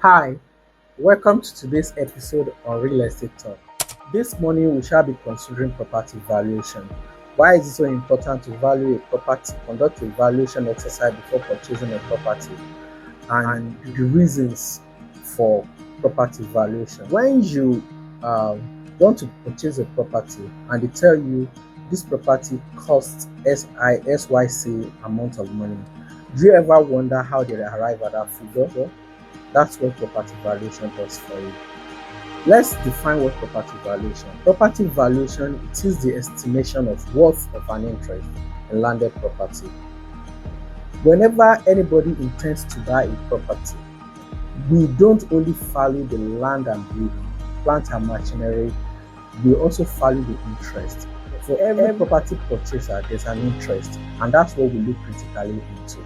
Hi, welcome to today's episode on Real Estate Talk. This morning we shall be considering property valuation. Why is it so important to value a property, conduct a valuation exercise before purchasing a property, and the reasons for property valuation. When you want to purchase a property and they tell you this property costs SYC amount of money, do you ever wonder how they arrive at that figure? That's what property valuation does for you. Let's define what property valuation. Property valuation, it is the estimation of worth of an interest in landed property. Whenever anybody intends to buy a property, we don't only value the land and building, plant and machinery, we also value the interest. For every property purchaser, there's an interest, and that's what we look critically into.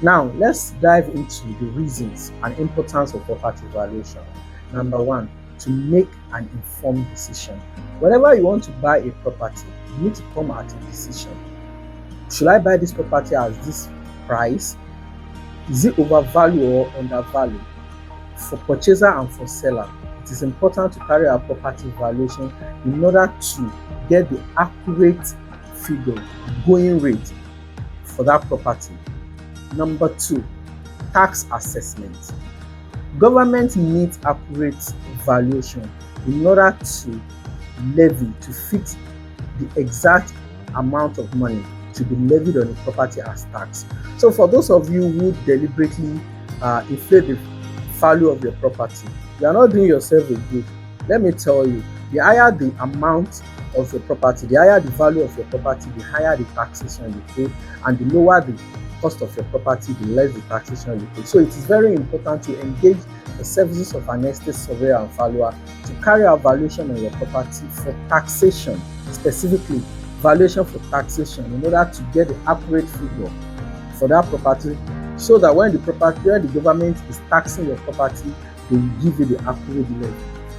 Now, let's dive into the reasons and importance of property valuation. Number one, to make an informed decision. Whenever you want to buy a property, you need to come at a decision. Should I buy this property at this price? Is it overvalued or undervalued? For purchaser and for seller, it is important to carry out property valuation in order to get the accurate figure, going rate for that property. Number two, tax assessment. Government needs accurate valuation in order to levy, to fix the exact amount of money to be levied on the property as tax. So for those of you who deliberately inflate the value of your property, you are not doing yourself a good. Let me tell you, the higher the amount of your property, the higher the value of your property, the higher the taxation you pay, and the lower the cost of your property, the less the taxation you pay. So it is very important to engage the services of an estate surveyor and valuer to carry out valuation on your property for taxation, specifically valuation for taxation, in order to get the accurate figure for that property, so that when the government is taxing your property, they will give you the accurate level.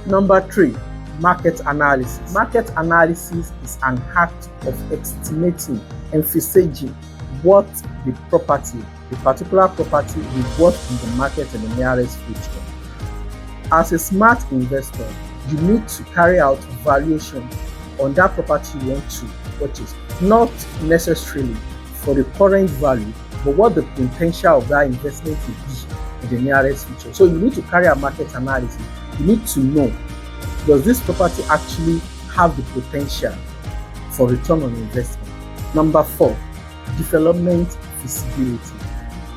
Number three, market analysis. Market analysis is an act of estimating, envisaging what the particular property will be worth in the market in the nearest future. As a smart investor, you need to carry out valuation on that property you want to purchase, not necessarily for the current value, but what the potential of that investment will be in the nearest future. So you need to carry out market analysis. You need to know, does this property actually have the potential for return on investment? Number four, development feasibility.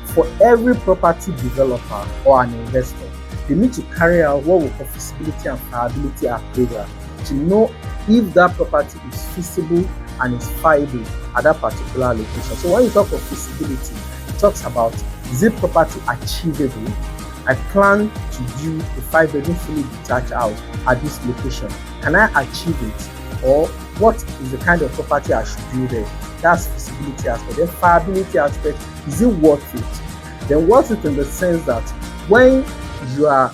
For every property developer or an investor, they need to carry out what we call feasibility and viability appraisal to know if that property is feasible and is viable at that particular location. So when you talk of feasibility, it talks about, is it property achievable? I plan to do a 5-bedroom fully detached house at this location. Can I achieve it? Or what is the kind of property I should do there? That's feasibility aspect. Then viability aspect, is it worth it? Then worth it in the sense that when you are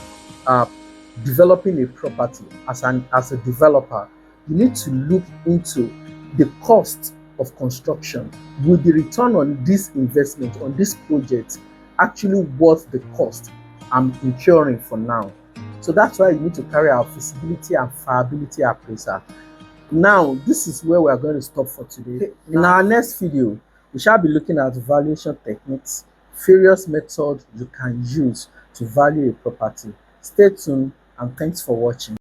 developing a property as a developer, you need to look into the cost of construction. Will the return on this investment, on this project, actually worth the cost I'm incurring for now? So that's why you need to carry out feasibility and viability appraisal. Now, this is where we are going to stop for today. In our next video, we shall be looking at valuation techniques, various methods you can use to value a property. Stay tuned and thanks for watching.